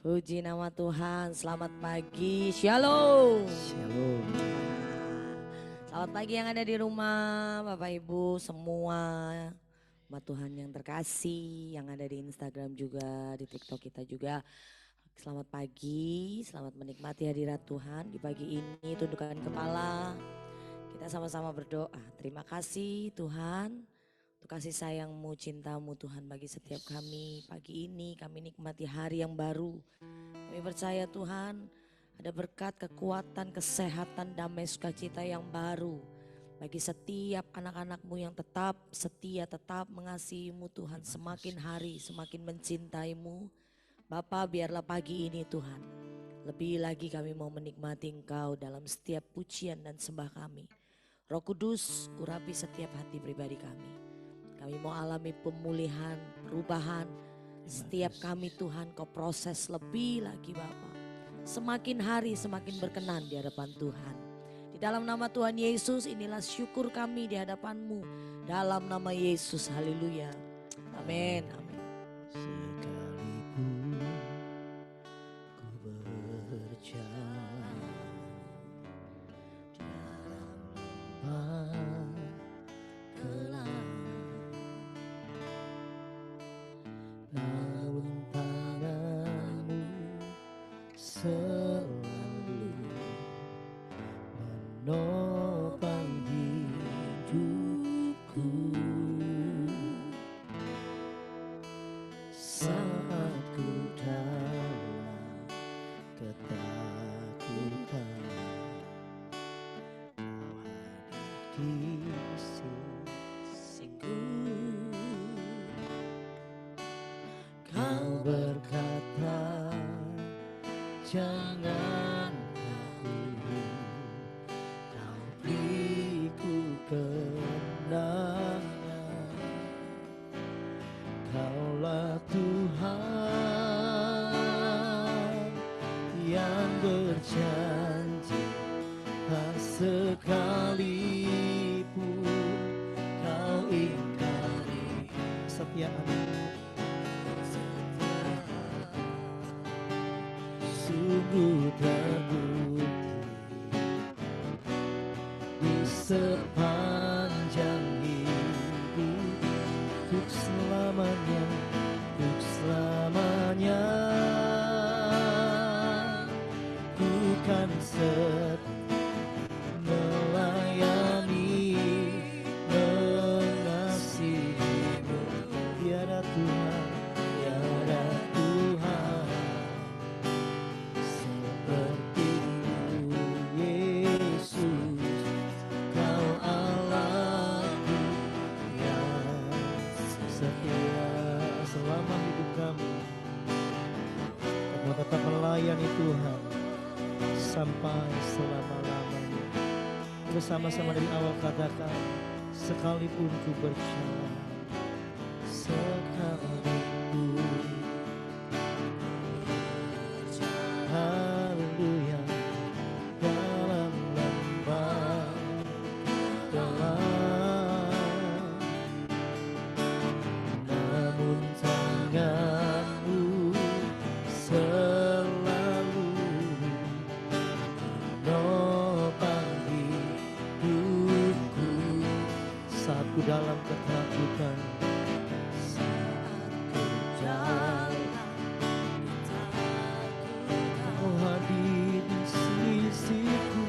Puji nama Tuhan, selamat pagi, Shalom. Shalom. Selamat pagi yang ada di rumah, Bapak Ibu semua. Umat Tuhan yang terkasih, yang ada di Instagram juga, di TikTok kita juga. Selamat pagi, selamat menikmati hadirat Tuhan di pagi ini, tundukkan kepala. Kita sama-sama berdoa, terima kasih Tuhan. Untuk kasih sayangmu, cintamu Tuhan bagi setiap kami. Pagi ini kami nikmati hari yang baru. Kami percaya Tuhan ada berkat, kekuatan, kesehatan, damai, sukacita yang baru. Bagi setiap anak-anakmu yang tetap setia, tetap mengasihimu Tuhan. Semakin hari semakin mencintaimu. Bapa, biarlah pagi ini Tuhan. Lebih lagi kami mau menikmati Engkau dalam setiap pujian dan sembah kami. Roh Kudus urapi setiap hati pribadi kami. Kami mau alami pemulihan, perubahan. Setiap kami Tuhan Kau proses lebih lagi Bapa. Semakin hari semakin berkenan di hadapan Tuhan. Di dalam nama Tuhan Yesus inilah syukur kami di hadapan-Mu. Dalam nama Yesus, haleluya. Amin, amin. Sekalipun ku berjalan dalam lembah gelap, namun tangan-Mu selalu menopang hidupku. Saat ku dalam ketakutan, Kau hadir di sisiku. Kau berkata, jangan takut, Kau beriku kemenangan. Kaulah Tuhan yang berjanji, tak sekalipun Kau ingkari kesetiaan-Mu. Sungguh terbukti di sepanjang hidup, untuk selamanya, untuk selamanya. Ku kan setia melayani, mengasihi-Mu. Tiada Tuhan, tiada Tuhan seperti-Mu, Yesus. Kau Allahku yang setia. Selama hidup kami, kami mau tetap melayani Tuhan sampai selama-lamanya. Bersama-sama dari awal katakan, sekalipun ku berjalan, sekalipun, haleluya, dalam lembah gelap, namun tangan-Mu selalu menopang hidupku. Saat ku dalam ketakutan, saat ku dalam ketakutan, Kau hadir di sisiku.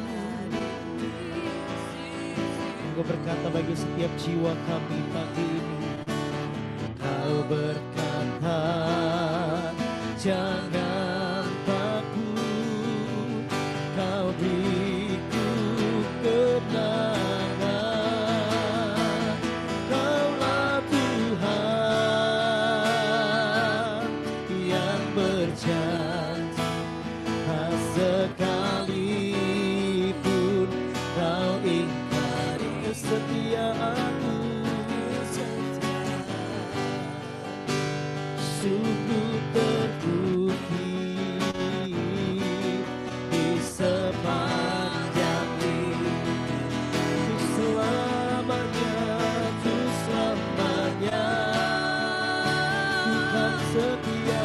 Engkau berkata bagi setiap jiwa kami pagi ini, Kau berkata, jangan takut, Kau beriku kemenangan. Kaulah Tuhan yang berjanji, tak sekalipun Kau ingkari kesetiaan-Mu. Sungguh terbukti di sepanjang hidup, untuk selamanya, untuk selamanya. Tuhan setia.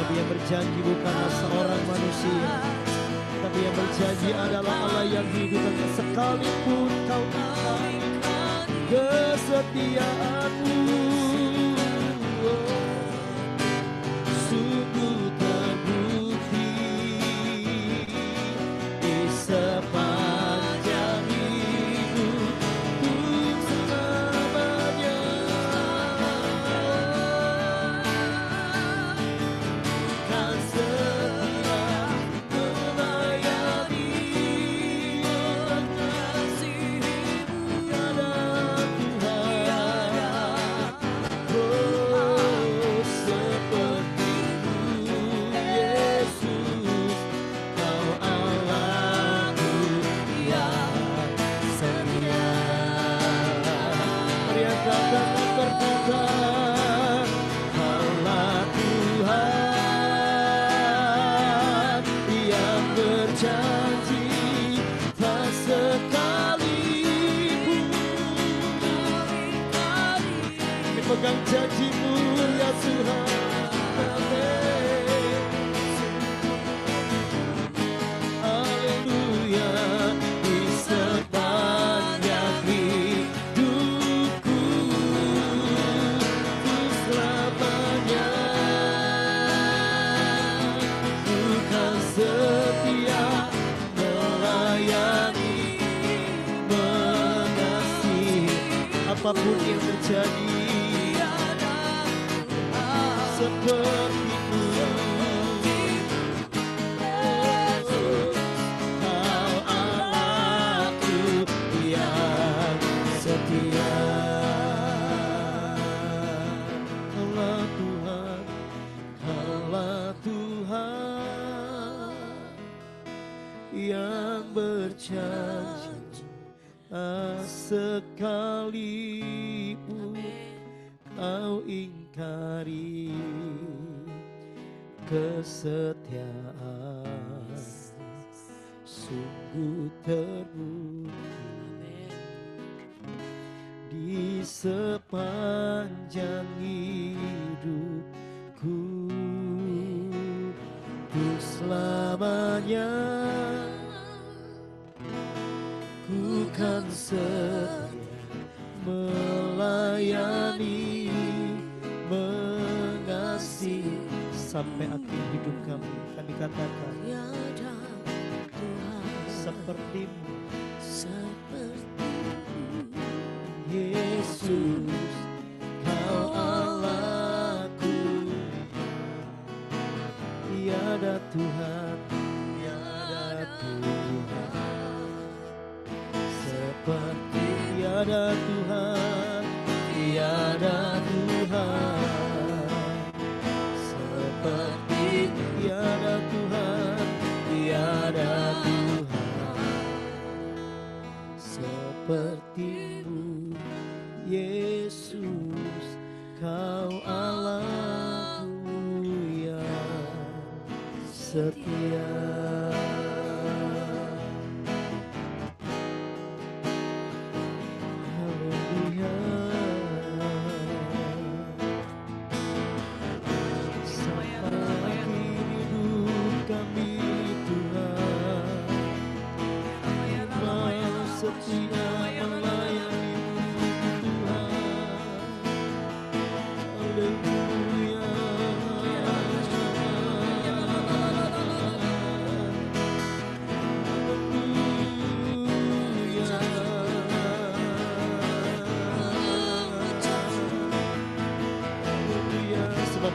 Tapi yang berjanji bukanlah seorang manusia, tapi yang berjanji adalah Allah yang hidup. Dan sekalipun kau ingkari kesetiaanmu, sungguh terbukti di sepanjang hidupku selamanya. Kan setia melayani mengasihimu, tiada Tuhan, oh sepertimu Yesus, Kau Allahku yang setia. Mari angkatkan dan berkata, Allah Tuhan yang berjanji tak sekalipun pegang janjimu ya Tuhan. Amin. Haleluya. Di sepanjang hidupku ku selamanya bukan setia melayani mengasihi. Apapun yang terjadi sepertimu, Kau Allahku yang setia. Allah Tuhan, Allah Tuhan yang berjanji sekalipun kau ingkari kesetiaan, sungguh terbukti di sepanjang hidupku untuk selamanya. Ku kan setia melayani mengasihi sampai akhir hidup kami. Kami katakan Tiada Tuhan sepertimu sepertimu Yesus, Kau Allahku, tiada Tuhan, tiada Tuhan seperti tiada Tuhan, tiada Tuhan seperti tiada Tuhan, tiada Tuhan sepertimu Yesus, Kau Allahku yang setia.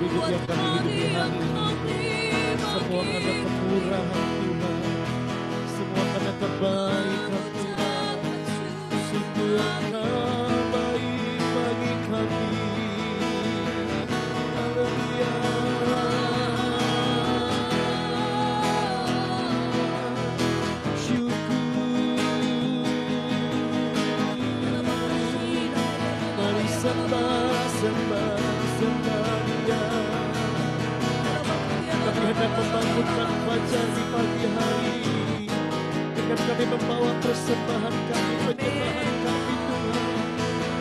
Hidup yang kami hidupi hari ini semua karena kemurahan Tuhan, semua karena kebaikan Tuhan. Sungguh Engkau baik bagi kami. Haleluya. Mari sembah, sembah, sembah Dia. Kami hendak membangunkan fajar di pagi hari dengan kami membawa persembahan kami, penyembahan kami Tuhan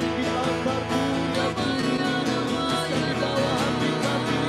di altar-Mu yang kudus, yang di bawah hati kami.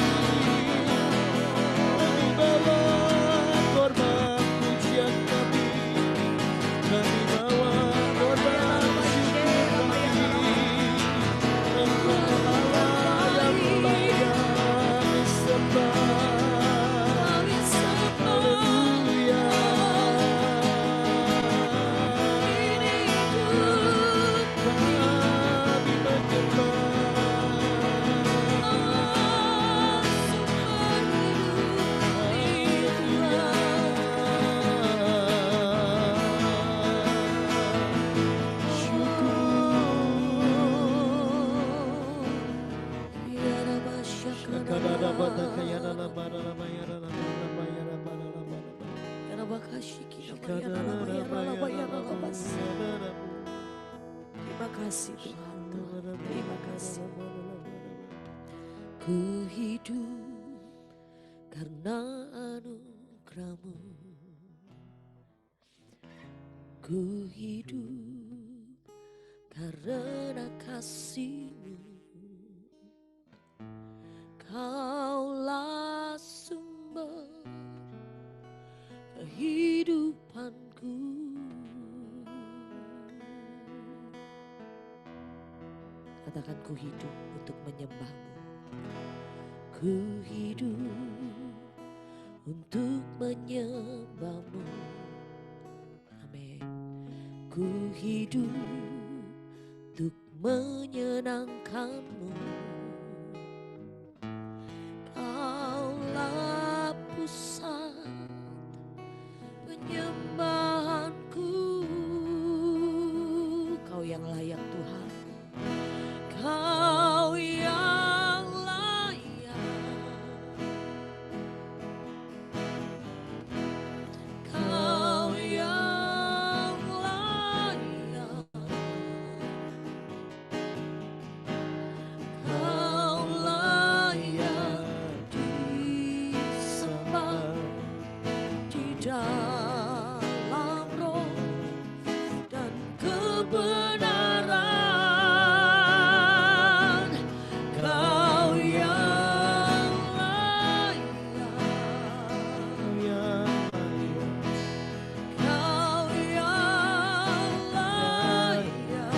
Terima kasih Tuhan, terima kasih. Ku hidup karena anugerah-Mu. Ku hidup karena kasih-Mu. Kaulah sumber kehidupanku. Katakan, ku hidup untuk menyembah-Mu. Ku hidup untuk menyembah-Mu. Amin. Ku hidup untuk menyenangkan-Mu. Kaulah pusat penyembahanku. Kau yang layak Tuhan. Kau yang layak. Kau yang layak. Kau layak disembah di dalam roh dan kebenaran. Kau yang layak. Kau yang layak.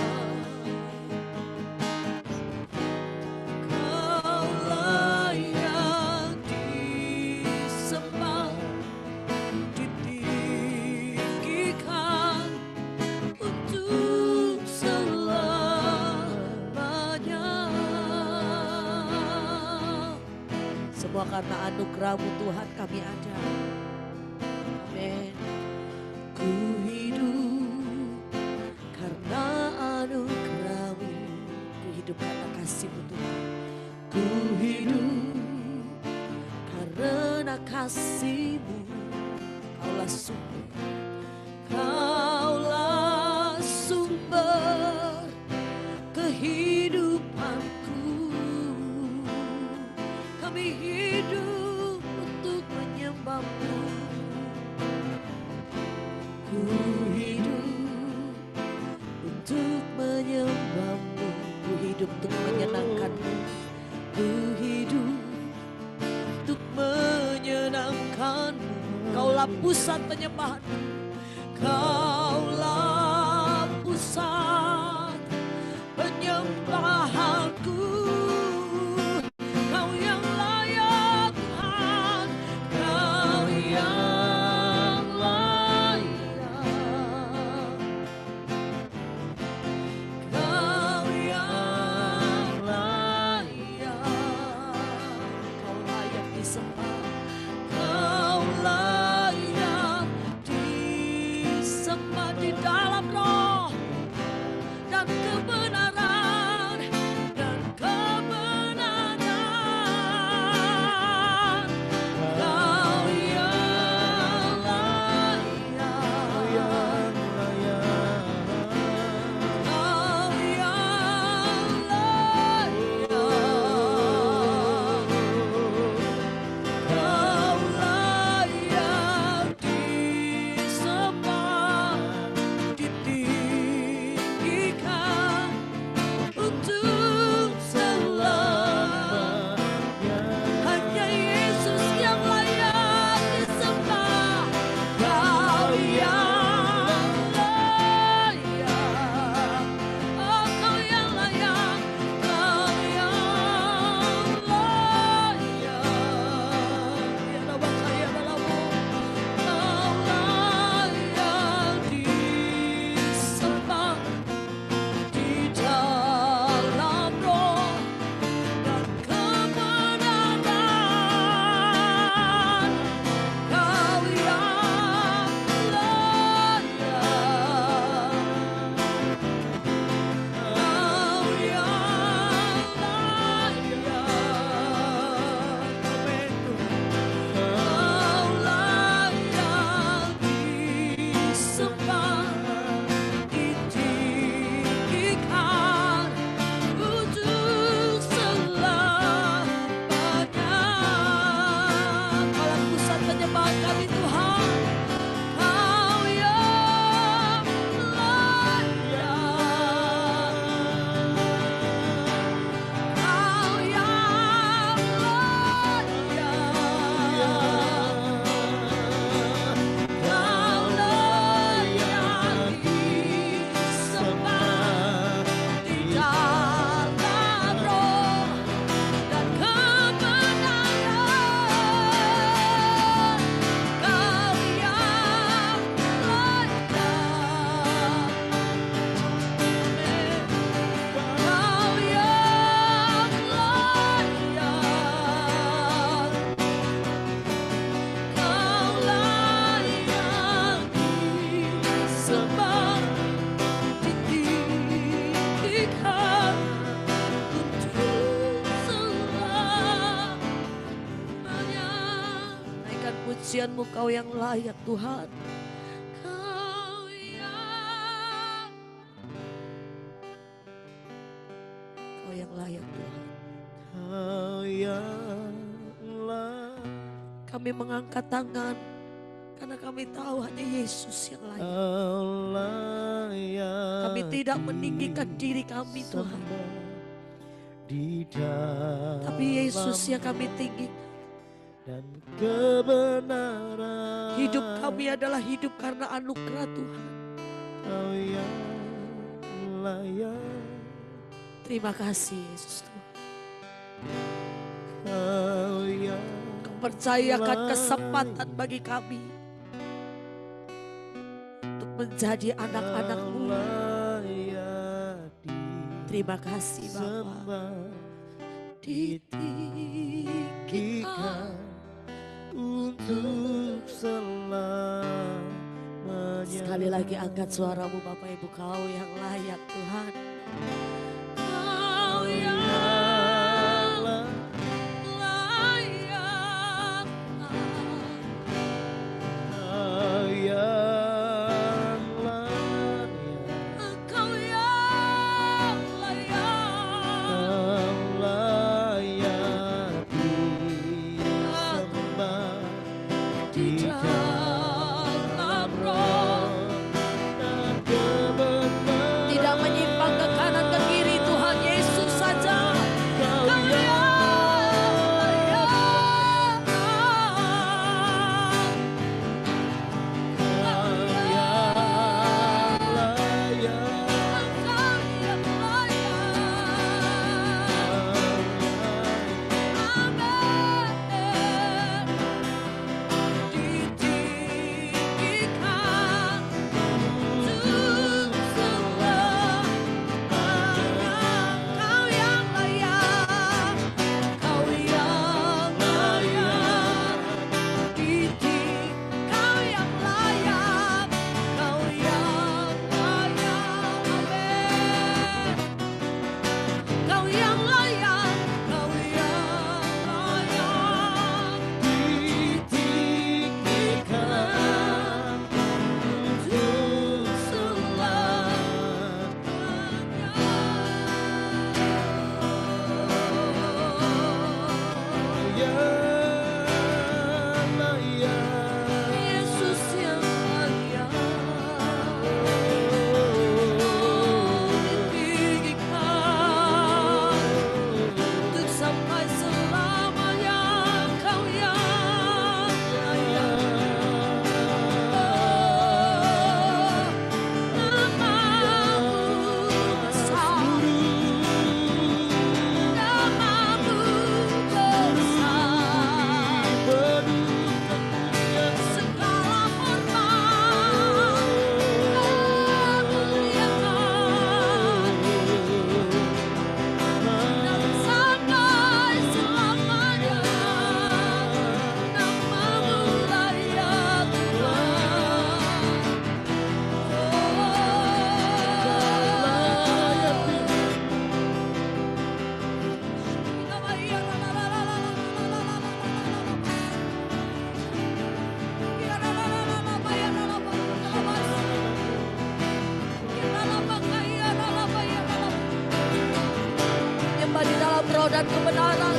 Kau layak disembah, ditinggikan untuk selamanya. Semua karena anugerah-Mu Tuhan kami ada. Amin. Ku hidup karena anugerah-Mu. Ku hidup karena kasih-Mu Tuhan. Ku hidup karena kasih-Mu. Kaulah sumber. Kaulah sumber kehidupanku. Kami hidup untuk menyembah-Mu. Ku hidup untuk menyembah-Mu. Ku hidup untuk menyenangkan-Mu. Ku hidup untuk menyenangkan-Mu. Kaulah pusat penyembahan-Mu. Kaulah pusat penyembahanku. Kau yang layak Tuhan. Kau yang layak. Kau yang layak. Kau layak disembah. Kau layak disembah di dalam roh dan kebenaran, dan kebenaran. Kau yang layak. Kau yang layak. kesucian-Mu, Kau yang layak Tuhan. Kau yang layak Tuhan. Kau yang layak. Kami mengangkat tangan karena kami tahu hanya Yesus yang layak. Kami tidak meninggikan diri kami Tuhan, tapi Yesus yang kami tinggikan. Dan kebenaran. Hidup kami adalah hidup karena anugerah Tuhan. Kau yang layak. Terima kasih Yesus Tuhan. Kau yang Kau percayakan kesempatan bagi kami untuk menjadi anak-anak-Mu. Terima kasih Bapa. Ditinggikan untuk selamanya. Sekali lagi angkat suaramu Bapak Ibu, Kau yang layak Tuhan. Kau yang layak. Kau yang layak. Kau yang layak. Kau layak disembah di dalam roh dan kebenaran. Tidak menyimpang ke kanan ke kiri, Tuhan Yesus saja. Kau yang dan kebenaran.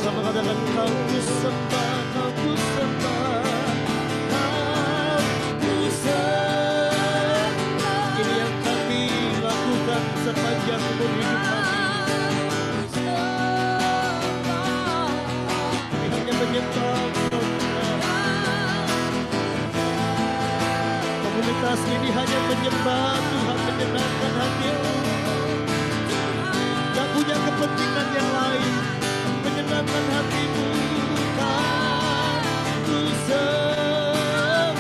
Sama-sama katakan kau ku sembah, kau ku sembah, kau ku sembah. Ini yang kami lakukan sepanjang umur hidup kami. Kami hanya menyembah Engkau Tuhan. Komunitas ini hanya menyembah Tuhan, menyenangkan hati Allah. Gak punya kepentingan yang lain, menyenangkan hatimu. Kan ku sembah,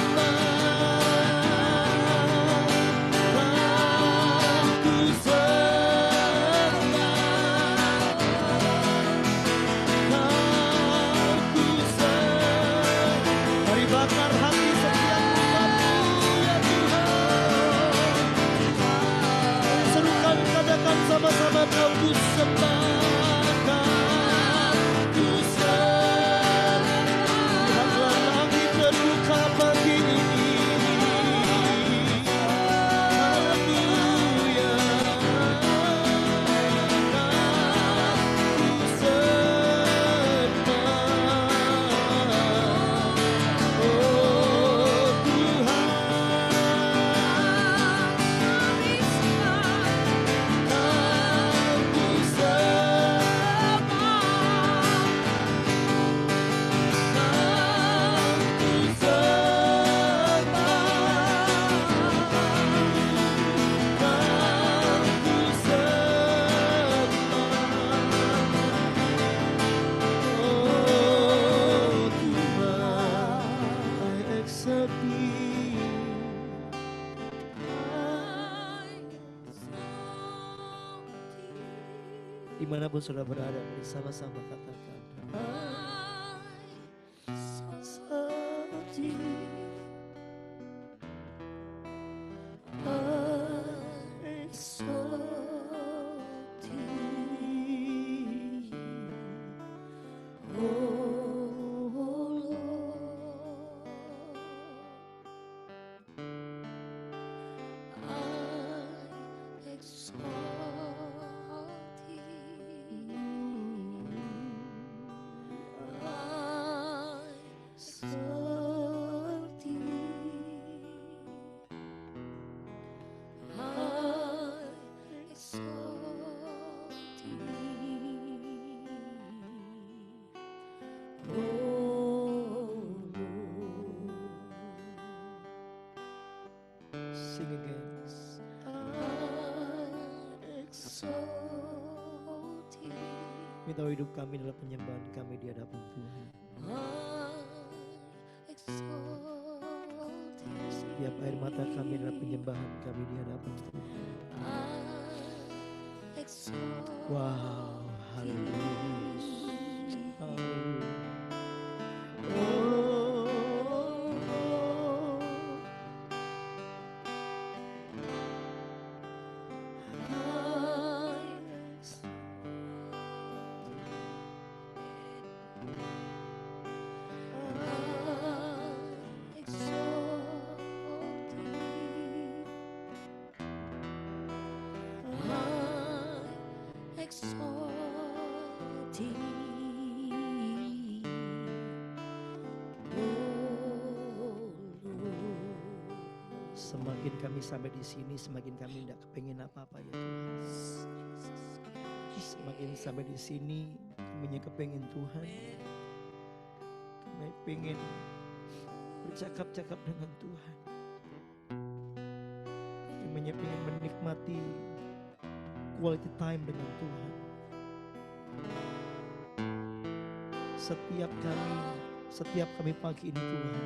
kan ku sembah, kan ku sembah. Mari bakar hati setiap umatmu ya Tuhan. Serukan katakan sama-sama kau ku sembah. Dimanapun sudah berada, mari sama-sama katakan. Sing again. Kami tahu hidup kami adalah penyembahan kami di hadapan Tuhan. Setiap air mata kami adalah penyembahan kami di hadapan Tuhan. Wow, haleluya. Semakin kami sampai di sini, semakin kami tidak kepengen apa-apa ya Tuhan. Semakin sampai di sini, kami kepengen Tuhan. Kami pengen bercakap-cakap dengan Tuhan. Kami pengen menikmati quality time dengan Tuhan. Setiap kami pagi ini Tuhan,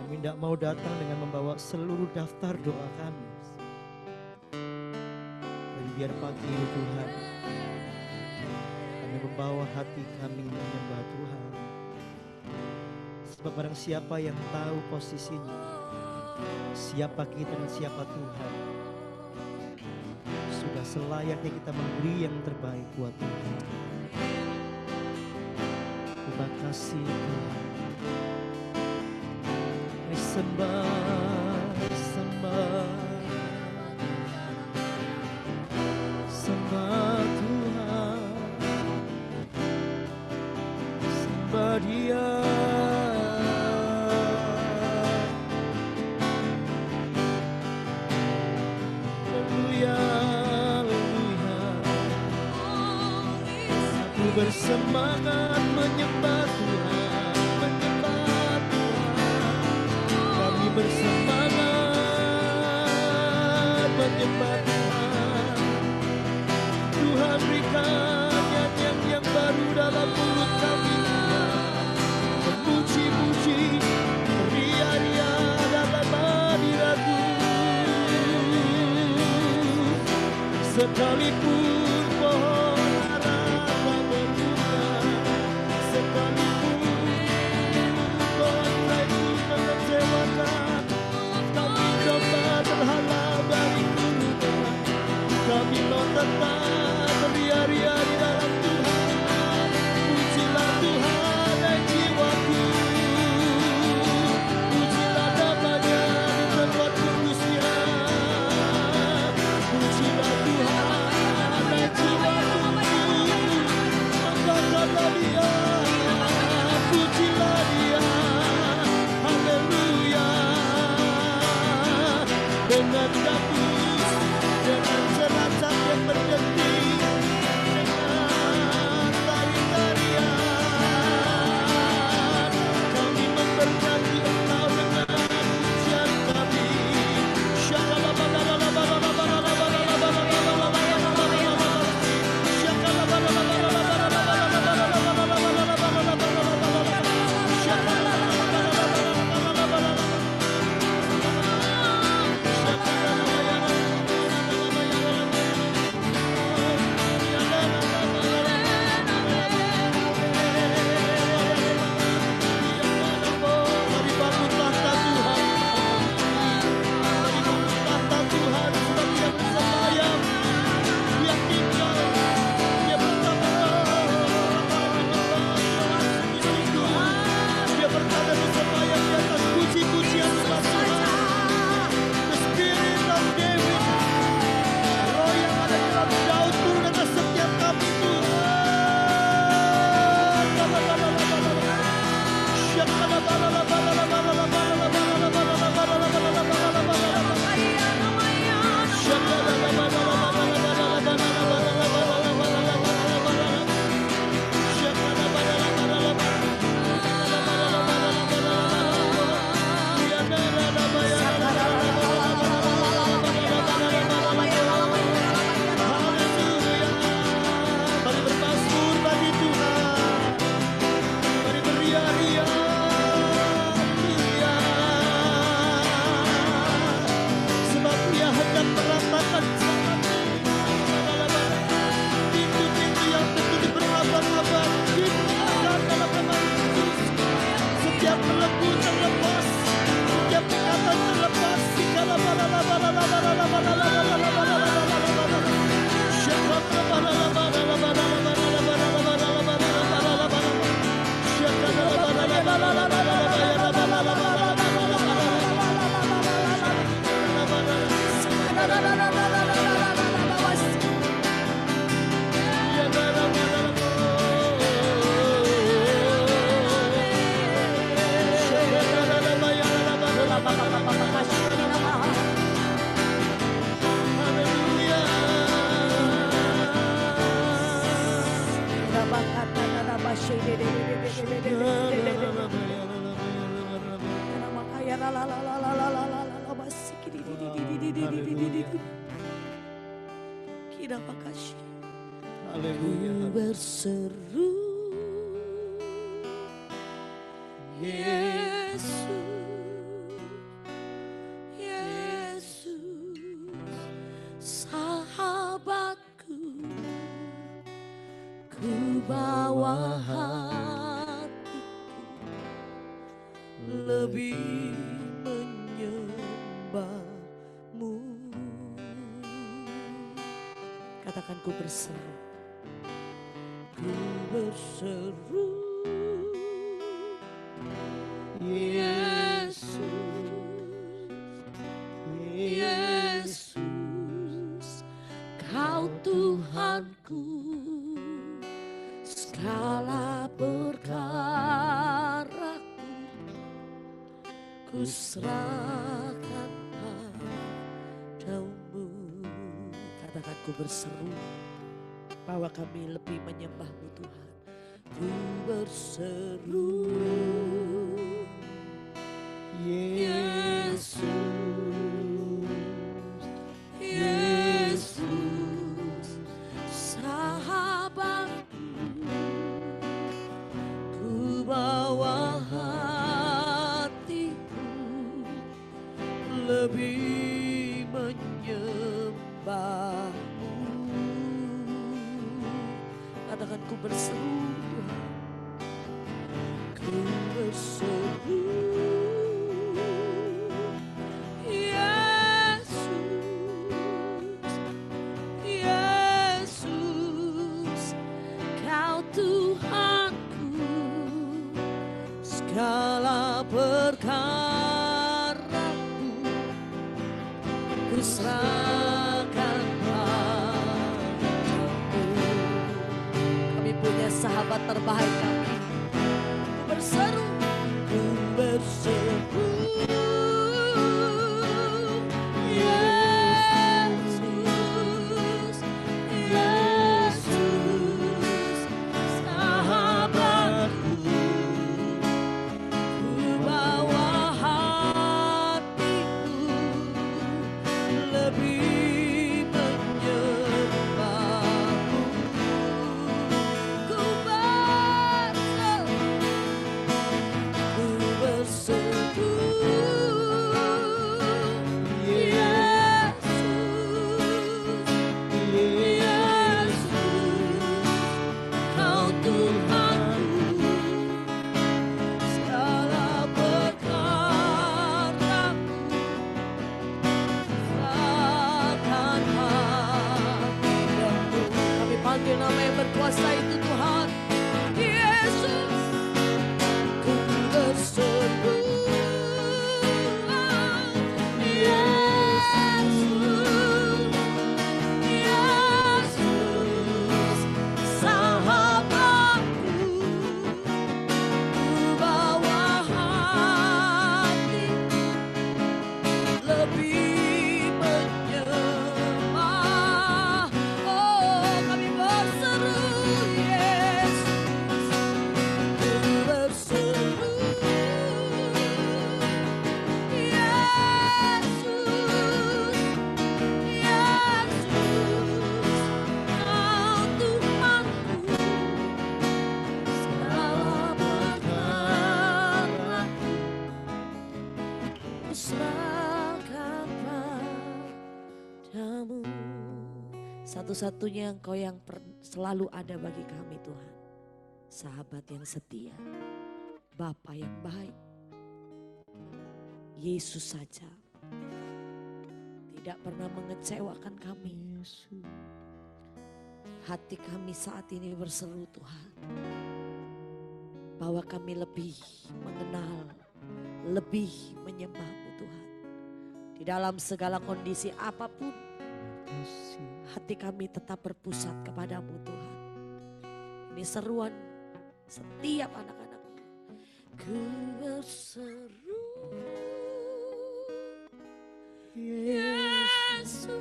kami tidak mau datang dengan membawa seluruh daftar doa kami. Dan biar pagi ini Tuhan, kami membawa hati kami menyembah Tuhan. Sebab barang siapa yang tahu posisinya, siapa kita dan siapa Tuhan, sudah selayaknya kita memberi yang terbaik buat Tuhan. Terima kasih Tuhan. Sembah, sembah, sembah Tuhan. Dia. Haleluya, haleluya. Aku bersemangat menyembah Tuhan, menyembah Tuhan. Kami bersemangat menyembah Tuhan. Tuhan berikan nyanyian yang baru dalam mulut kami. Memuji-muji, ria-ria dalam hadirat-Mu. Sekalipun pohon ara tak berbunga, sekalipun pohon zaitun mengecewakan, kami coba terhalang dari keluhan. Kami mau tetap beria-ria di dalam Tuhan. Pujilah Tuhan hai jiwaku, pujilah namanya di tempat kudusnya. Pujilah Tuhan hai jiwaku, angkatlah Dia, pujilah Dia, haleluya. Dengan gabus, dengan seracak yang berdetik, dengan tari-tarian, kami memperingati Engkau dengan pujian kami. Mari bangun tahta Tuhan, mari bangun tahta Tuhan, sebab Dia bersemayam, Dia tinggal, Dia bertata, Dia berada bersemayam di atas puji-pujian umat Tuhan. The Spirit of David, Roh yang ada di dalam Daud turun atas setiap kami Tuhan. Mari bermasmur bagi Tuhan, mari beria-ria, haleluya. Sebab Dia hendak meratakan jalan pintu-pintu yang tentu diberabad-abad, dibukakan dalam nama Yesus. Setiap belenggu terlepas, setiap ikatan terlepas. Haleluya. Berseru Yesus, Yesus, sahabatku, ku bawa hatiku lebih menyembahmu. Katakan ku berseru, ku berseru Yesus, Yesus, Kau Tuhanku, segala berkat serahkan padamu. Katakan, ku berseru bahwa kami lebih menyembah-Mu Tuhan. Ku berseru Yesus, Yesus, sahabatku, ku bawa hatiku lebih menyembah-Mu. Katakan, ku berseru Tuhan, ku berseru. Segala perkaraku ku serahkan padamu. Kami punya sahabat terbaik kami. Ku berseru, ku berseru. Yesus, Yesus, sahabatku. Panggil nama yang berkuasa itu Tuhan. Yesus, ku berseru. Yesus, Yesus, sahabatku, ku bawa hatiku lebih menyembah. Oh, kami berseru, Yesus, ku berseru. Yesus, Yesus, Kau Tuhanku, segala perkaraku ku serahkan padamu. Satu-satunya Engkau yang selalu ada bagi kami Tuhan. Sahabat yang setia, Bapa yang baik, Yesus saja tidak pernah mengecewakan kami. Hati kami saat ini berseru Tuhan, bahwa kami lebih mengenal, lebih menyembah-Mu Tuhan. Di dalam segala kondisi apapun, hati kami tetap berpusat kepadamu Tuhan. Ini seruan setiap anak-anak-Mu. Ku berseru, Yesus,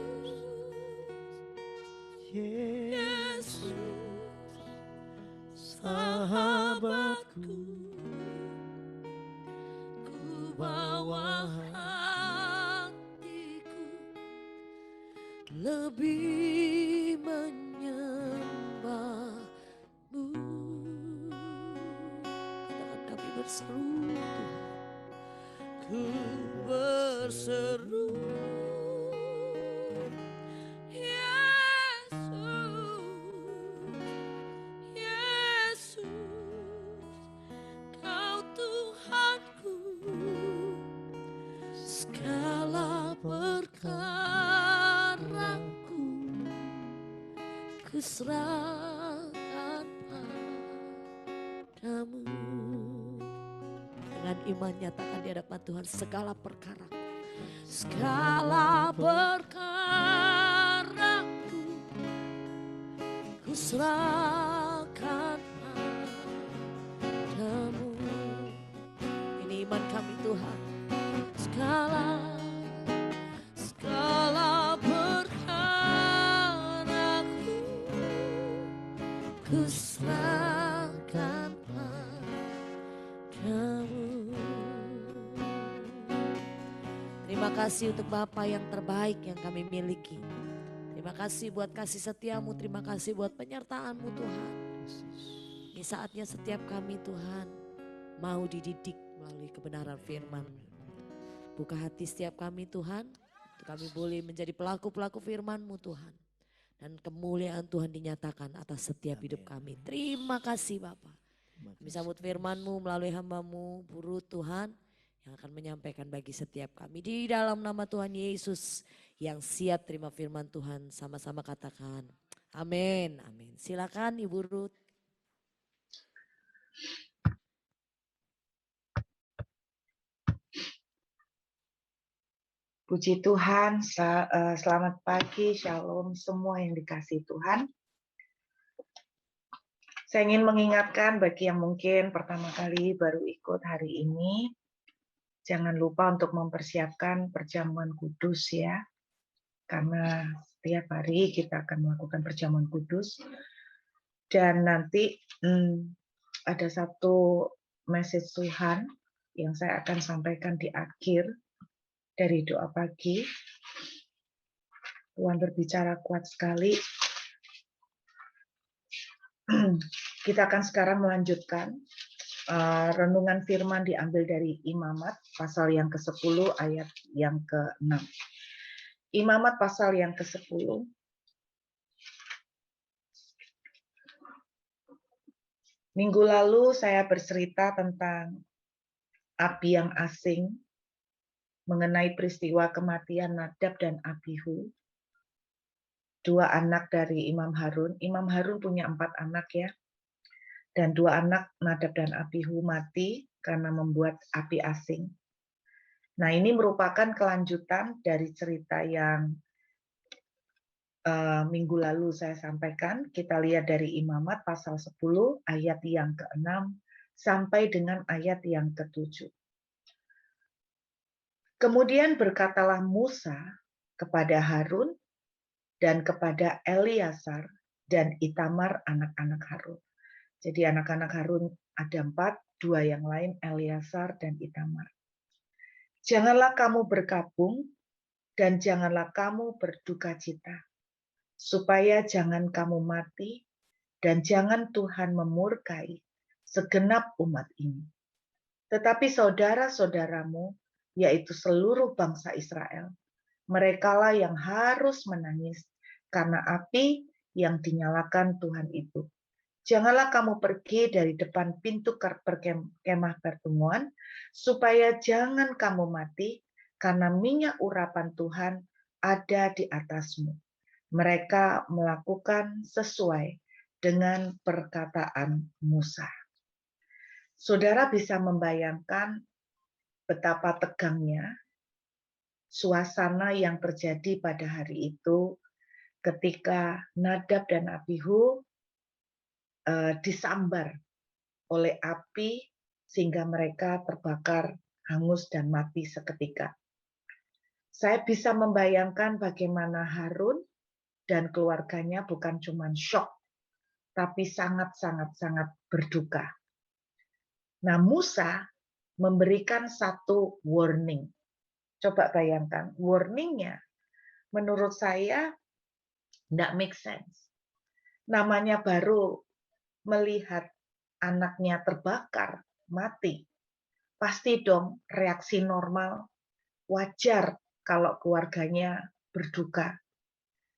Yesus, sahabatku, ku bawa hatiku lebih menyembah-Mu. Katakan, kami berseru Tuhan, ku berseru. Yesus, Yesus, Kau Tuhanku, segala perkaraku ku serahkan padamu. Dengan iman nyatakan di hadapan Tuhan, segala perkara, segala perkaraku ku serahkan padamu. Ini iman kami Tuhan. ku serahkan padamu. Terima kasih untuk Bapa yang terbaik yang kami miliki. Terima kasih buat kasih setiamu, terima kasih buat penyertaanmu Tuhan. Ini saatnya setiap kami Tuhan mau dididik melalui kebenaran firman. Buka hati setiap kami Tuhan, untuk kami boleh menjadi pelaku-pelaku firman-Mu Tuhan. Dan kemuliaan Tuhan dinyatakan atas setiap hidup kami. Terima kasih Bapa. Kami sambut firman-Mu melalui hamba-Mu, Guru Tuhan, yang akan menyampaikan bagi setiap kami. Di dalam nama Tuhan Yesus yang siap terima firman Tuhan, sama-sama katakan amin, amin. Silakan Ibu Ruth. Puji Tuhan, selamat pagi, shalom semua yang dikasihi Tuhan. Saya ingin mengingatkan bagi yang mungkin pertama kali baru ikut hari ini, jangan lupa untuk mempersiapkan perjamuan kudus ya. Karena setiap hari kita akan melakukan perjamuan kudus. Dan nanti ada satu message Tuhan yang saya akan sampaikan di akhir dari doa pagi. Tuhan berbicara kuat sekali. Kita akan sekarang melanjutkan renungan firman diambil dari Imamat pasal yang ke-10 ayat yang ke-6. Imamat pasal yang ke-10. Minggu lalu saya bercerita tentang api yang asing, mengenai peristiwa kematian Nadab dan Abihu, dua anak dari Imam Harun. Imam Harun punya 4 anak ya, dan 2 anak Nadab dan Abihu mati karena membuat api asing. Nah, ini merupakan kelanjutan dari cerita yang minggu lalu saya sampaikan. Kita lihat dari Imamat pasal 10 ayat yang ke-6 sampai dengan ayat yang ke-7. Kemudian berkatalah Musa kepada Harun dan kepada Eleazar dan Itamar anak-anak Harun. Jadi anak-anak Harun ada 4, 2 yang lain Eleazar dan Itamar. Janganlah kamu berkabung dan janganlah kamu berduka cita, supaya jangan kamu mati dan jangan Tuhan memurkai segenap umat ini. Tetapi saudara-saudaramu, yaitu seluruh bangsa Israel, merekalah yang harus menangis karena api yang dinyalakan Tuhan itu. Janganlah kamu pergi dari depan pintu kemah pertemuan, supaya jangan kamu mati, karena minyak urapan Tuhan ada di atasmu. Mereka melakukan sesuai dengan perkataan Musa. Saudara bisa membayangkan betapa tegangnya suasana yang terjadi pada hari itu ketika Nadab dan Abihu disambar oleh api sehingga mereka terbakar, hangus dan mati seketika. Saya bisa membayangkan bagaimana Harun dan keluarganya bukan cuma shock, tapi sangat berduka. Nah, Musa memberikan satu warning. Coba bayangkan, warningnya menurut saya tidak make sense. Namanya baru melihat anaknya terbakar, mati. Pasti dong reaksi normal, wajar kalau keluarganya berduka.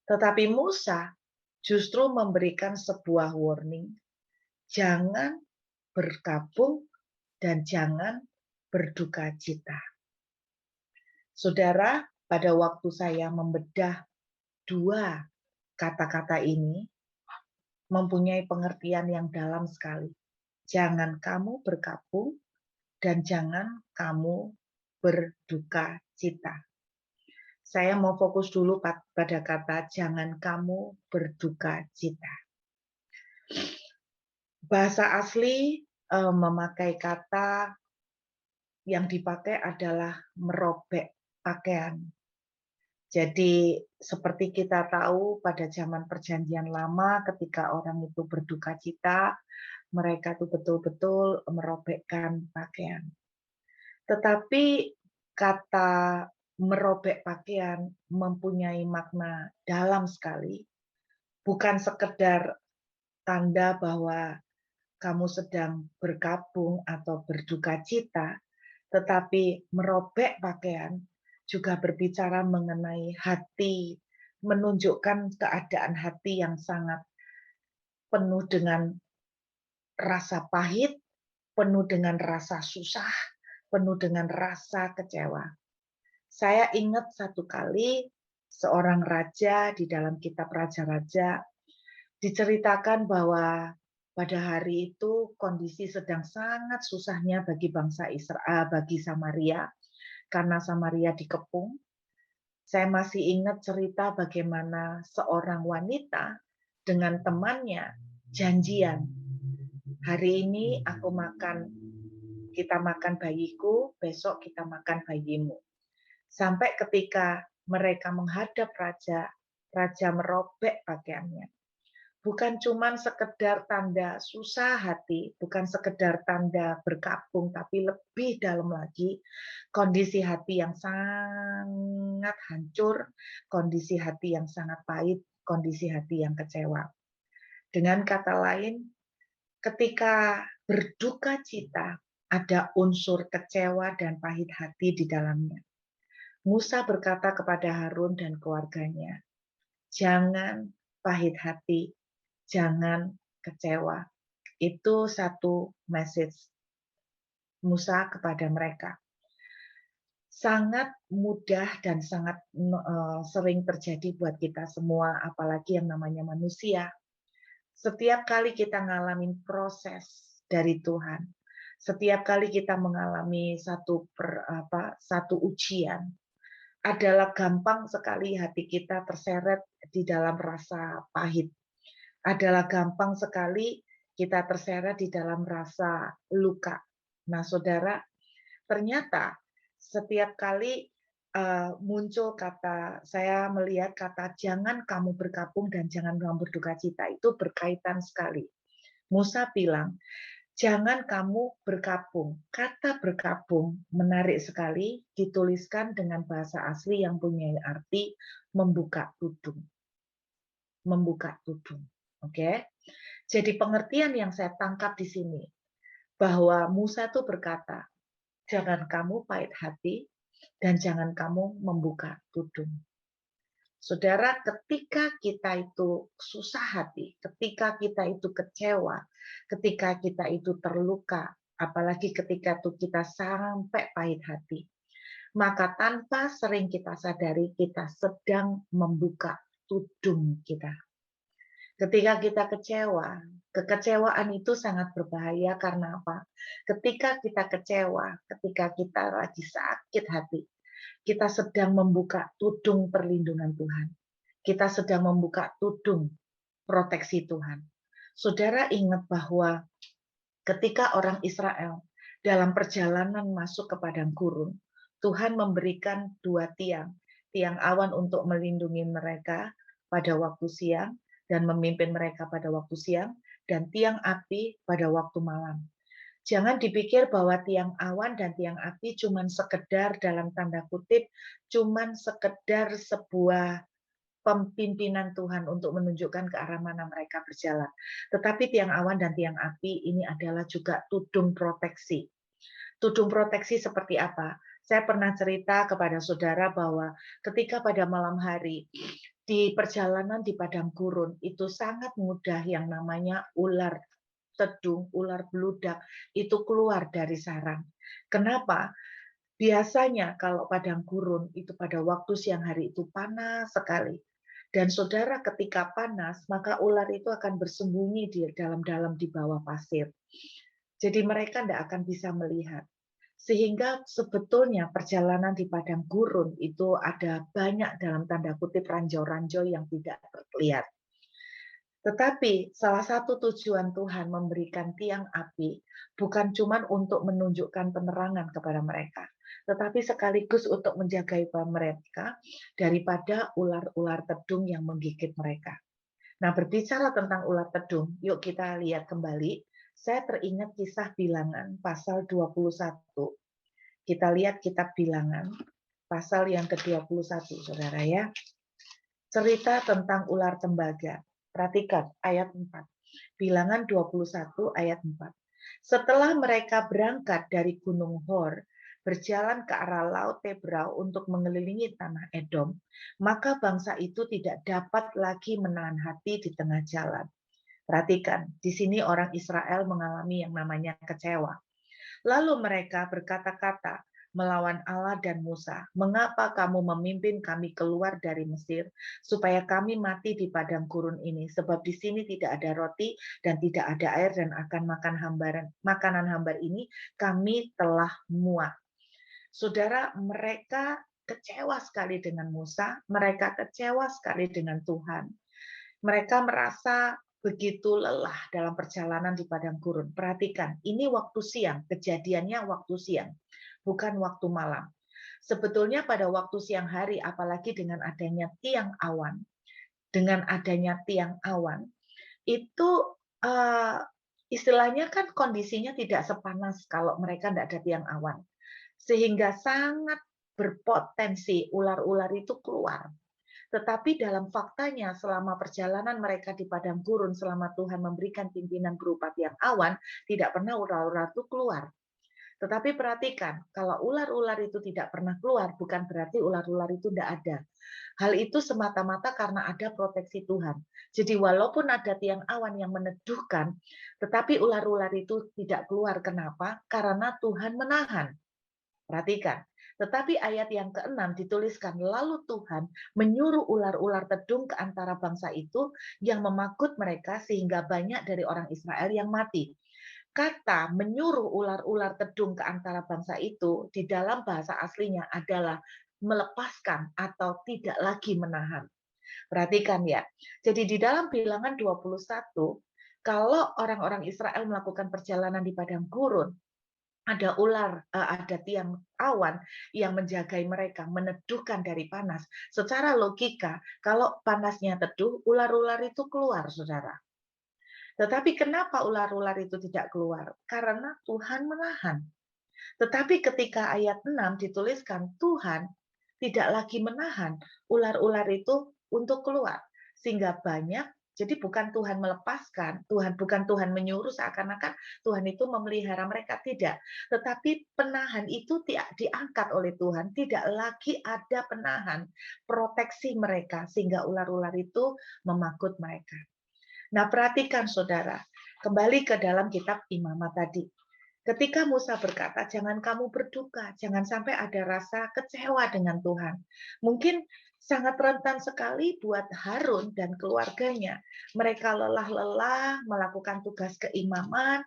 Tetapi Musa justru memberikan sebuah warning, jangan berkabung dan jangan berduka cita. Saudara, pada waktu saya membedah 2 kata-kata ini, mempunyai pengertian yang dalam sekali. Jangan kamu berkabung dan jangan kamu berduka cita. Saya mau fokus dulu pada kata jangan kamu berduka cita. Bahasa asli memakai kata yang dipakai adalah merobek pakaian. Jadi seperti kita tahu pada zaman Perjanjian Lama ketika orang itu berduka cita, mereka itu betul-betul merobekkan pakaian. Tetapi kata merobek pakaian mempunyai makna dalam sekali, bukan sekedar tanda bahwa kamu sedang berkabung atau berduka cita, tetapi merobek pakaian juga berbicara mengenai hati, menunjukkan keadaan hati yang sangat penuh dengan rasa pahit, penuh dengan rasa susah, penuh dengan rasa kecewa. Saya ingat satu kali seorang raja di dalam kitab Raja-Raja diceritakan bahwa pada hari itu kondisi sedang sangat susahnya bagi bangsa Israel, bagi Samaria, karena Samaria dikepung. Saya masih ingat cerita bagaimana seorang wanita dengan temannya janjian. Hari ini kita makan bayiku, besok kita makan bayimu. Sampai ketika mereka menghadap raja, raja merobek pakaiannya. Bukan cuma sekedar tanda susah hati, bukan sekedar tanda berkabung, tapi lebih dalam lagi kondisi hati yang sangat hancur, kondisi hati yang sangat pahit, kondisi hati yang kecewa. Dengan kata lain, ketika berduka cita, ada unsur kecewa dan pahit hati di dalamnya. Musa berkata kepada Harun dan keluarganya, jangan pahit hati, jangan kecewa. Itu satu message Musa kepada mereka. Sangat mudah dan sangat sering terjadi buat kita semua, apalagi yang namanya manusia. Setiap kali kita ngalamin proses dari Tuhan, setiap kali kita mengalami satu ujian, adalah gampang sekali hati kita terseret di dalam rasa pahit. Adalah gampang sekali kita terseret di dalam rasa luka. Nah, saudara, ternyata setiap kali muncul saya melihat kata jangan kamu berkabung dan jangan kamu berduka cita, itu berkaitan sekali. Musa bilang, jangan kamu berkabung. Kata berkabung menarik sekali, dituliskan dengan bahasa asli yang punya arti membuka tudung. Membuka tudung. Oke. Jadi pengertian yang saya tangkap di sini bahwa Musa itu berkata, jangan kamu pahit hati dan jangan kamu membuka tudung. Saudara, ketika kita itu susah hati, ketika kita itu kecewa, ketika kita itu terluka, apalagi ketika itu kita sampai pahit hati, maka tanpa sering kita sadari kita sedang membuka tudung kita. Ketika kita kecewa, kekecewaan itu sangat berbahaya karena apa? Ketika kita kecewa, ketika kita lagi sakit hati, kita sedang membuka tudung perlindungan Tuhan. Kita sedang membuka tudung proteksi Tuhan. Saudara ingat bahwa ketika orang Israel dalam perjalanan masuk ke padang gurun, Tuhan memberikan 2 tiang. Tiang awan untuk melindungi mereka pada waktu siang, dan memimpin mereka pada waktu siang, dan tiang api pada waktu malam. Jangan dipikir bahwa tiang awan dan tiang api cuman sekedar dalam tanda kutip, cuman sekedar sebuah pimpinan Tuhan untuk menunjukkan ke arah mana mereka berjalan. Tetapi tiang awan dan tiang api ini adalah juga tudung proteksi. Tudung proteksi seperti apa? Saya pernah cerita kepada saudara bahwa ketika pada malam hari di perjalanan di padang gurun itu sangat mudah yang namanya ular tedung, ular beludak itu keluar dari sarang. Kenapa? Biasanya kalau padang gurun itu pada waktu siang hari itu panas sekali. Dan saudara ketika panas, maka ular itu akan bersembunyi di dalam-dalam di bawah pasir. Jadi mereka tidak akan bisa melihat. Sehingga sebetulnya perjalanan di padang gurun itu ada banyak dalam tanda kutip ranjau-ranjau yang tidak terlihat. Tetapi salah satu tujuan Tuhan memberikan tiang api bukan cuma untuk menunjukkan penerangan kepada mereka, tetapi sekaligus untuk menjaga mereka daripada ular-ular tedung yang menggigit mereka. Nah, berbicara tentang ular tedung, yuk kita lihat kembali. Saya teringat kisah Bilangan pasal 21. Kita lihat kitab Bilangan pasal yang ke-21, Saudara ya. Cerita tentang ular tembaga. Perhatikan ayat 4. Bilangan 21 ayat 4. Setelah mereka berangkat dari Gunung Hor, berjalan ke arah Laut Tebrau untuk mengelilingi tanah Edom, maka bangsa itu tidak dapat lagi menahan hati di tengah jalan. Perhatikan, di sini orang Israel mengalami yang namanya kecewa. Lalu mereka berkata-kata melawan Allah dan Musa, "Mengapa kamu memimpin kami keluar dari Mesir, supaya kami mati di padang gurun ini? Sebab di sini tidak ada roti dan tidak ada air, dan akan makan makanan hambar ini kami telah muak." Saudara, mereka kecewa sekali dengan Musa, mereka kecewa sekali dengan Tuhan. Mereka merasa begitu lelah dalam perjalanan di padang gurun. Perhatikan, ini waktu siang, kejadiannya waktu siang, bukan waktu malam. Sebetulnya pada waktu siang hari, apalagi dengan adanya tiang awan, itu istilahnya kan kondisinya tidak sepanas kalau mereka tidak ada tiang awan. Sehingga sangat berpotensi ular-ular itu keluar. Tetapi dalam faktanya selama perjalanan mereka di padang gurun, selama Tuhan memberikan pimpinan berupa tiang awan, tidak pernah ular-ular itu keluar. Tetapi perhatikan, kalau ular-ular itu tidak pernah keluar, bukan berarti ular-ular itu tidak ada. Hal itu semata-mata karena ada proteksi Tuhan. Jadi walaupun ada tiang awan yang meneduhkan, tetapi ular-ular itu tidak keluar. Kenapa? Karena Tuhan menahan. Perhatikan. Tetapi ayat yang ke-6 dituliskan, lalu Tuhan menyuruh ular-ular tedung ke antara bangsa itu yang memakut mereka sehingga banyak dari orang Israel yang mati. Kata menyuruh ular-ular tedung ke antara bangsa itu di dalam bahasa aslinya adalah melepaskan atau tidak lagi menahan. Perhatikan ya. Jadi di dalam Bilangan 21, kalau orang-orang Israel melakukan perjalanan di padang gurun, ada ular, ada tiang awan yang menjagai mereka, meneduhkan dari panas. Secara logika, kalau panasnya teduh, ular-ular itu keluar, Saudara. Tetapi kenapa ular-ular itu tidak keluar? Karena Tuhan menahan. Tetapi ketika ayat 6 dituliskan, Tuhan tidak lagi menahan ular-ular itu untuk keluar. Sehingga banyak, jadi bukan Tuhan melepaskan, bukan Tuhan menyuruh seakan-akan Tuhan itu memelihara mereka, tidak. Tetapi penahan itu tidak diangkat oleh Tuhan, tidak lagi ada penahan, proteksi mereka, sehingga ular-ular itu memakut mereka. Nah, perhatikan saudara, kembali ke dalam kitab Imamat tadi. Ketika Musa berkata, jangan kamu berduka, jangan sampai ada rasa kecewa dengan Tuhan. Mungkin sangat rentan sekali buat Harun dan keluarganya. Mereka lelah-lelah melakukan tugas keimaman.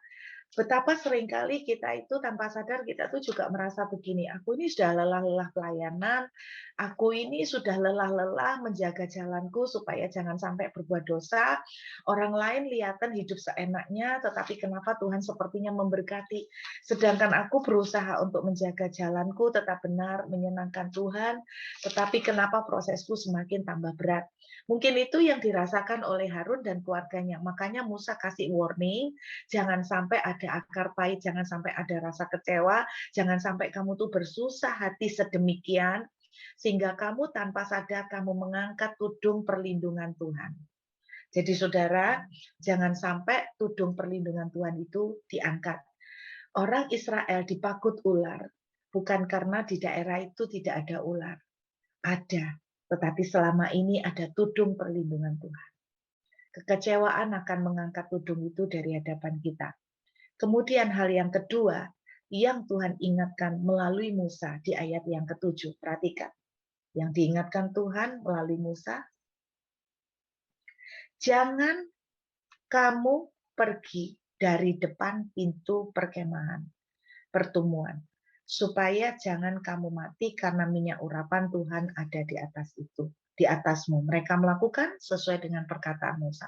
Betapa seringkali kita itu tanpa sadar kita tuh juga merasa begini, aku ini sudah lelah-lelah pelayanan, aku ini sudah lelah-lelah menjaga jalanku supaya jangan sampai berbuat dosa, orang lain lihatan hidup seenaknya, tetapi kenapa Tuhan sepertinya memberkati, sedangkan aku berusaha untuk menjaga jalanku tetap benar, menyenangkan Tuhan, tetapi kenapa prosesku semakin tambah berat. Mungkin itu yang dirasakan oleh Harun dan keluarganya, makanya Musa kasih warning, jangan sampai ada akar pahit, jangan sampai ada rasa kecewa, jangan sampai kamu tuh bersusah hati sedemikian, sehingga kamu tanpa sadar kamu mengangkat tudung perlindungan Tuhan. Jadi saudara, jangan sampai tudung perlindungan Tuhan itu diangkat. Orang Israel dipakut ular, bukan karena di daerah itu tidak ada ular. Ada, tetapi selama ini ada tudung perlindungan Tuhan. Kekecewaan akan mengangkat tudung itu dari hadapan kita. Kemudian hal yang kedua yang Tuhan ingatkan melalui Musa di ayat yang ke-7. Perhatikan. Yang diingatkan Tuhan melalui Musa, jangan kamu pergi dari depan pintu perkemahan, pertemuan, supaya jangan kamu mati karena minyak urapan Tuhan ada di atas itu, di atasmu. Mereka melakukan sesuai dengan perkataan Musa.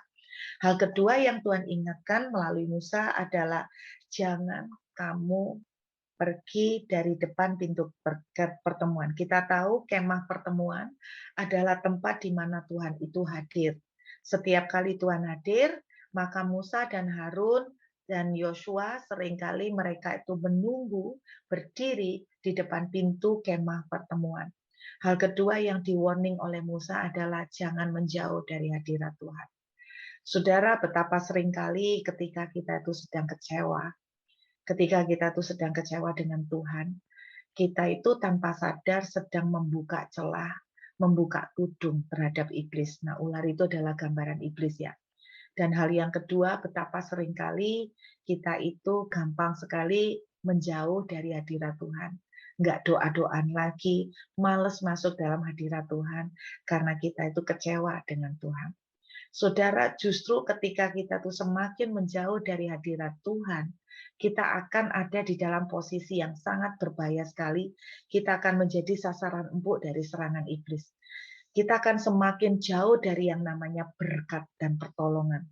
Hal kedua yang Tuhan ingatkan melalui Musa adalah jangan kamu pergi dari depan pintu pertemuan. Kita tahu kemah pertemuan adalah tempat di mana Tuhan itu hadir. Setiap kali Tuhan hadir, maka Musa dan Harun dan Yosua seringkali mereka itu menunggu berdiri di depan pintu kemah pertemuan. Hal kedua yang di-warning oleh Musa adalah jangan menjauh dari hadirat Tuhan. Saudara, betapa seringkali ketika kita itu sedang kecewa, ketika kita itu sedang kecewa dengan Tuhan, kita itu tanpa sadar sedang membuka celah, membuka tudung terhadap iblis. Nah, ular itu adalah gambaran iblis ya. Dan hal yang kedua, betapa seringkali kita itu gampang sekali menjauh dari hadirat Tuhan. Nggak doa-doaan lagi, males masuk dalam hadirat Tuhan, karena kita itu kecewa dengan Tuhan. Saudara, justru ketika kita tuh semakin menjauh dari hadirat Tuhan, kita akan ada di dalam posisi yang sangat berbahaya sekali. Kita akan menjadi sasaran empuk dari serangan iblis. Kita akan semakin jauh dari yang namanya berkat dan pertolongan.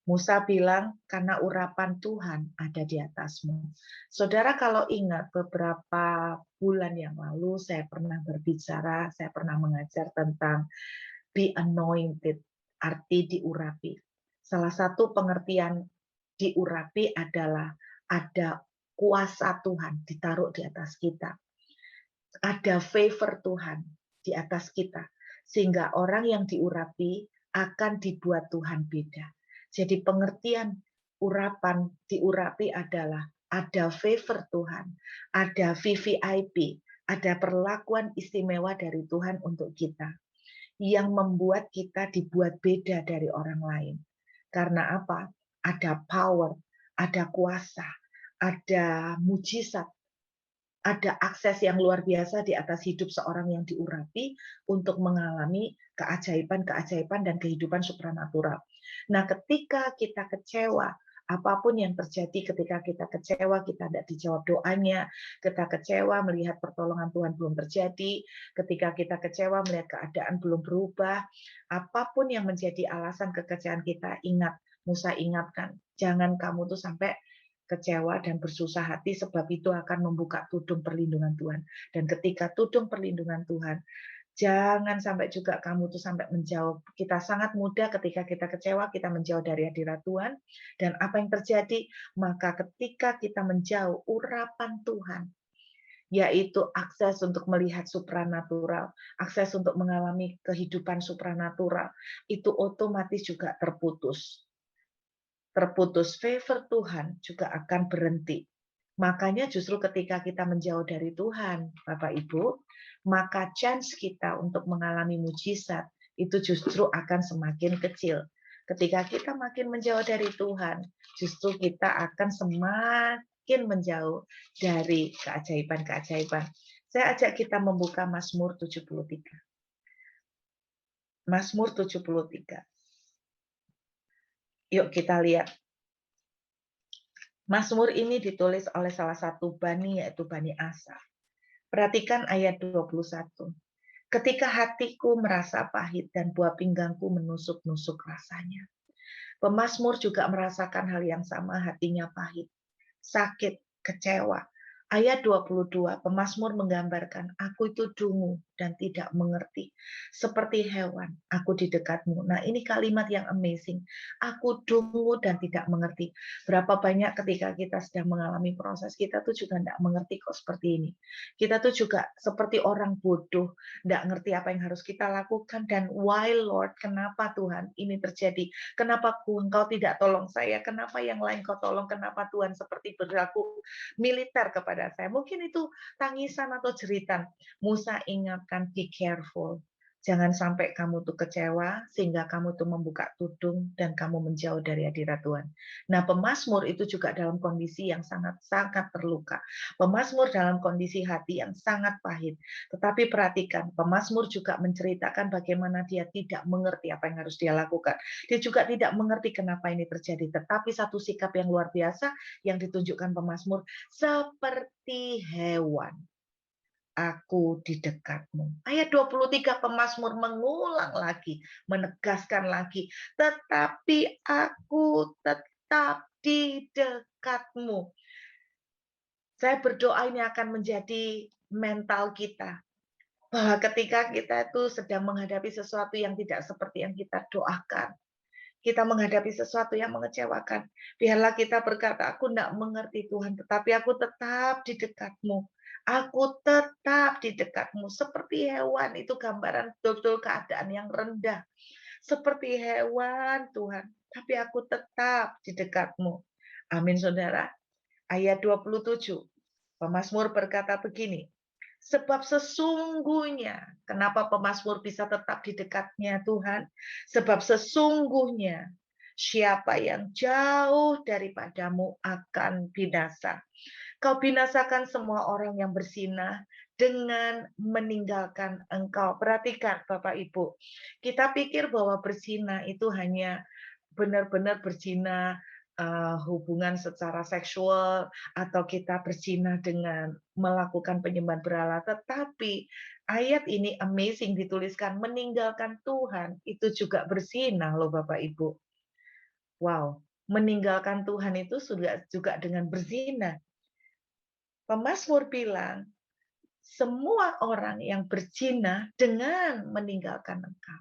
Musa bilang, karena urapan Tuhan ada di atasmu. Saudara, kalau ingat beberapa bulan yang lalu saya pernah berbicara, saya pernah mengajar tentang be anointed, arti diurapi. Salah satu pengertian diurapi adalah ada kuasa Tuhan ditaruh di atas kita. Ada favor Tuhan di atas kita. Sehingga orang yang diurapi akan dibuat Tuhan beda. Jadi pengertian urapan diurapi adalah ada favor Tuhan, ada VVIP, ada perlakuan istimewa dari Tuhan untuk kita yang membuat kita dibuat beda dari orang lain. Karena apa? Ada power, ada kuasa, ada mujizat, ada akses yang luar biasa di atas hidup seorang yang diurapi untuk mengalami keajaiban-keajaiban dan kehidupan supranatural. Nah, ketika kita kecewa, apapun yang terjadi ketika kita kecewa, kita tidak dijawab doanya, kita kecewa melihat pertolongan Tuhan belum terjadi, ketika kita kecewa melihat keadaan belum berubah, apapun yang menjadi alasan kekecewaan kita, ingat, Musa ingatkan, jangan kamu tuh sampai kecewa dan bersusah hati, sebab itu akan membuka tudung perlindungan Tuhan. Dan ketika tudung perlindungan Tuhan, jangan sampai juga kamu tuh sampai menjauh. Kita sangat mudah ketika kita kecewa, kita menjauh dari hadirat Tuhan. Dan apa yang terjadi? Maka ketika kita menjauh, urapan Tuhan, yaitu akses untuk melihat supranatural, akses untuk mengalami kehidupan supranatural, itu otomatis juga terputus. Terputus favor Tuhan juga akan berhenti. Makanya justru ketika kita menjauh dari Tuhan, Bapak Ibu, maka chance kita untuk mengalami mujizat itu justru akan semakin kecil. Ketika kita makin menjauh dari Tuhan, justru kita akan semakin menjauh dari keajaiban-keajaiban. Saya ajak kita membuka Mazmur 73. Mazmur 73. Yuk kita lihat. Mazmur ini ditulis oleh salah satu bani, yaitu Bani Asaf. Perhatikan ayat 21. Ketika hatiku merasa pahit dan buah pinggangku menusuk-nusuk rasanya. Pemazmur juga merasakan hal yang sama, hatinya pahit, sakit, kecewa. Ayat 22, pemazmur menggambarkan, aku itu dungu dan tidak mengerti. Seperti hewan, aku di dekatmu. Nah, ini kalimat yang amazing. Aku dungu dan tidak mengerti. Berapa banyak ketika kita sedang mengalami proses, kita tuh juga tidak mengerti kok seperti ini. Kita tuh juga seperti orang bodoh, tidak ngerti apa yang harus kita lakukan. Dan why Lord, kenapa Tuhan ini terjadi? Kenapa Engkau tidak tolong saya? Kenapa yang lain kau tolong? Kenapa Tuhan seperti berlaku militer kepada saya? Mungkin itu tangisan atau jeritan. Musa ingatkan, be careful. Jangan sampai kamu tuh kecewa sehingga kamu tuh membuka tudung dan kamu menjauh dari hadirat Tuhan. Nah, pemazmur itu juga dalam kondisi yang sangat-sangat terluka. Pemazmur dalam kondisi hati yang sangat pahit. Tetapi perhatikan, pemazmur juga menceritakan bagaimana dia tidak mengerti apa yang harus dia lakukan. Dia juga tidak mengerti kenapa ini terjadi. Tetapi satu sikap yang luar biasa yang ditunjukkan pemazmur, seperti hewan aku di dekatmu. Ayat 23 pemazmur mengulang lagi, menegaskan lagi, tetapi aku tetap di dekatmu. Saya berdoa ini akan menjadi mental kita. Bahwa ketika kita itu sedang menghadapi sesuatu yang tidak seperti yang kita doakan, kita menghadapi sesuatu yang mengecewakan, biarlah kita berkata, aku tidak mengerti Tuhan, tetapi aku tetap di dekatmu. Aku tetap di dekatmu. Seperti hewan, itu gambaran betul-betul keadaan yang rendah. Seperti hewan Tuhan, tapi aku tetap di dekatmu. Amin saudara. Ayat 27, pemazmur berkata begini, sebab sesungguhnya, kenapa pemazmur bisa tetap di dekatnya Tuhan? Sebab sesungguhnya siapa yang jauh daripadamu akan binasa. Kau binasakan semua orang yang berzinah dengan meninggalkan engkau. Perhatikan Bapak Ibu, kita pikir bahwa berzina itu hanya benar-benar berzina hubungan secara seksual atau kita berzina dengan melakukan penyembahan berhala, tetapi ayat ini amazing dituliskan meninggalkan Tuhan itu juga berzina loh Bapak Ibu. Wow, meninggalkan Tuhan itu juga dengan berzina. Pemazmur bilang semua orang yang berzina dengan meninggalkan engkau.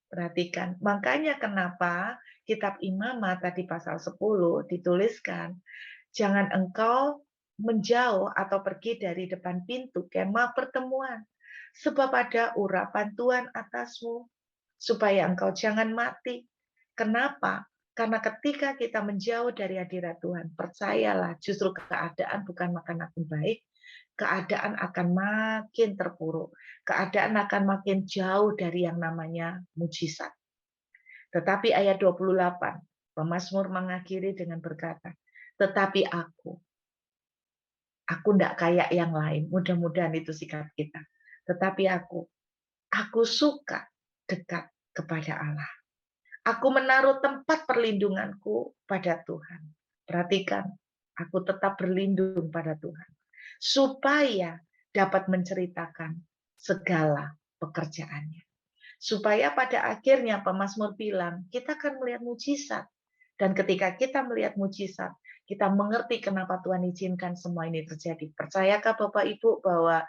Perhatikan, makanya kenapa kitab Imamat tadi pasal 10 dituliskan, jangan engkau menjauh atau pergi dari depan pintu kemah pertemuan, sebab ada urapan Tuhan atasmu, supaya engkau jangan mati. Kenapa? Karena ketika kita menjauh dari hadirat Tuhan, percayalah justru keadaan bukan makin baik, keadaan akan makin terpuruk. Keadaan akan makin jauh dari yang namanya mujizat. Tetapi ayat 28, pemazmur mengakhiri dengan berkata, tetapi aku tidak kayak yang lain. Mudah-mudahan itu sikap kita. Tetapi aku suka dekat kepada Allah. Aku menaruh tempat perlindunganku pada Tuhan. Perhatikan, aku tetap berlindung pada Tuhan. Supaya dapat menceritakan segala pekerjaannya. Supaya pada akhirnya pemazmur bilang, kita akan melihat mujizat. Dan ketika kita melihat mujizat, kita mengerti kenapa Tuhan izinkan semua ini terjadi. Percayakah Bapak Ibu bahwa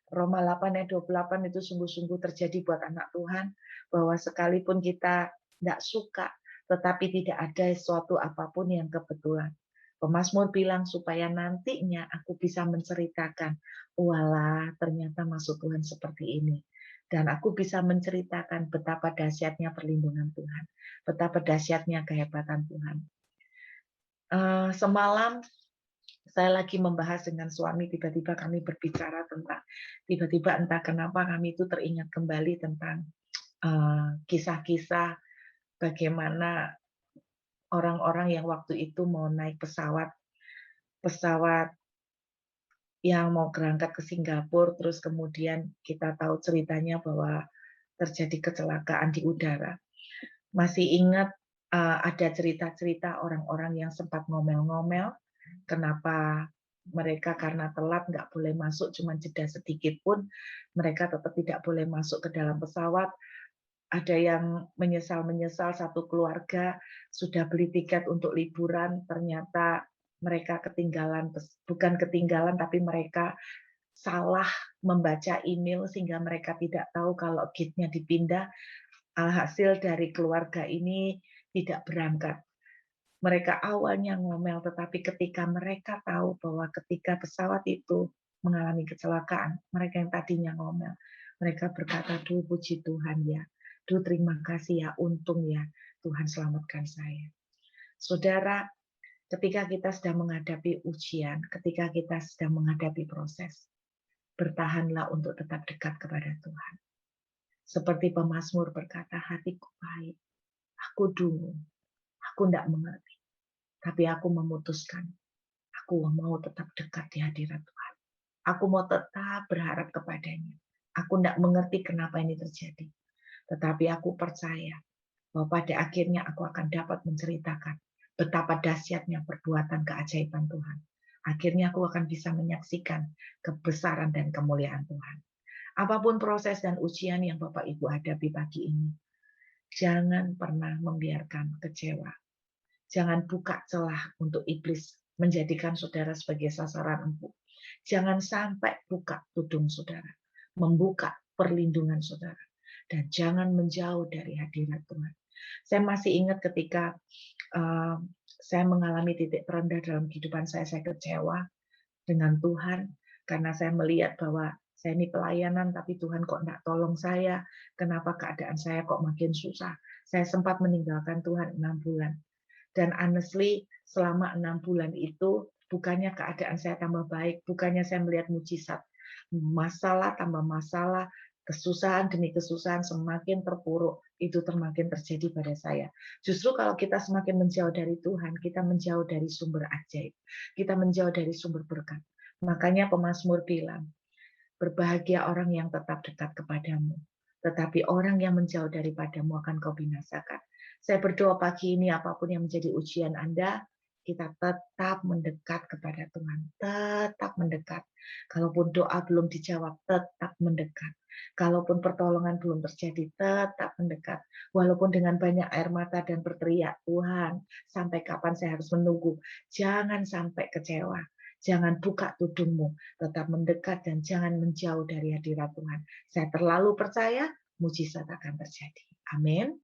Roma 8 ayat 28 itu sungguh-sungguh terjadi buat anak Tuhan, bahwa sekalipun kita tidak suka, tetapi tidak ada sesuatu apapun yang kebetulan. Pemazmur bilang supaya nantinya aku bisa menceritakan, walah ternyata maksud Tuhan seperti ini. Dan aku bisa menceritakan betapa dahsyatnya perlindungan Tuhan, betapa dahsyatnya kehebatan Tuhan. Semalam saya lagi membahas dengan suami, tiba-tiba kami berbicara tentang, tiba-tiba entah kenapa kami itu teringat kembali tentang kisah-kisah bagaimana orang-orang yang waktu itu mau naik pesawat yang mau berangkat ke Singapura, terus kemudian kita tahu ceritanya bahwa terjadi kecelakaan di udara. Masih ingat ada cerita-cerita orang-orang yang sempat ngomel-ngomel, kenapa mereka karena telat nggak boleh masuk, cuma jeda sedikit pun mereka tetap tidak boleh masuk ke dalam pesawat. Ada yang menyesal-menyesal, satu keluarga sudah beli tiket untuk liburan, ternyata mereka ketinggalan, bukan ketinggalan, tapi mereka salah membaca email sehingga mereka tidak tahu kalau gate-nya dipindah. Hasil dari keluarga ini tidak berangkat. Mereka awalnya ngomel, tetapi ketika mereka tahu bahwa ketika pesawat itu mengalami kecelakaan, mereka yang tadinya ngomel, mereka berkata, duh puji Tuhan ya, duh terima kasih ya, untung ya, Tuhan selamatkan saya. Saudara, ketika kita sedang menghadapi ujian, ketika kita sedang menghadapi proses, bertahanlah untuk tetap dekat kepada Tuhan. Seperti pemazmur berkata, hatiku pahit, aku dungu, aku tidak mengerti. Tapi aku memutuskan, aku mau tetap dekat di hadirat Tuhan. Aku mau tetap berharap kepadanya. Aku tidak mengerti kenapa ini terjadi. Tetapi aku percaya bahwa pada akhirnya aku akan dapat menceritakan betapa dahsyatnya perbuatan keajaiban Tuhan. Akhirnya aku akan bisa menyaksikan kebesaran dan kemuliaan Tuhan. Apapun proses dan ujian yang Bapak Ibu hadapi pagi ini, jangan pernah membiarkan kecewa. Jangan buka celah untuk iblis menjadikan saudara sebagai sasaran empuk. Jangan sampai buka tudung saudara, membuka perlindungan saudara, dan jangan menjauh dari hadirat Tuhan. Saya masih ingat ketika saya mengalami titik terendah dalam kehidupan saya kecewa dengan Tuhan karena saya melihat bahwa saya ini pelayanan tapi Tuhan kok enggak tolong saya, kenapa keadaan saya kok makin susah. Saya sempat meninggalkan Tuhan 6 bulan. Dan honestly, selama 6 bulan itu bukannya keadaan saya tambah baik, bukannya saya melihat mujizat. Masalah tambah masalah, kesusahan demi kesusahan semakin terpuruk, itu semakin terjadi pada saya. Justru kalau kita semakin menjauh dari Tuhan, kita menjauh dari sumber ajaib. Kita menjauh dari sumber berkat. Makanya pemazmur bilang, berbahagia orang yang tetap dekat kepadamu, tetapi orang yang menjauh daripadamu akan kau binasakan. Saya berdoa pagi ini apapun yang menjadi ujian Anda, kita tetap mendekat kepada Tuhan, tetap mendekat. Kalaupun doa belum dijawab, tetap mendekat. Kalaupun pertolongan belum terjadi, tetap mendekat. Walaupun dengan banyak air mata dan berteriak, Tuhan, sampai kapan saya harus menunggu? Jangan sampai kecewa. Jangan buka tudungmu, tetap mendekat dan jangan menjauh dari hadirat Tuhan. Saya terlalu percaya, mujizat akan terjadi. Amin.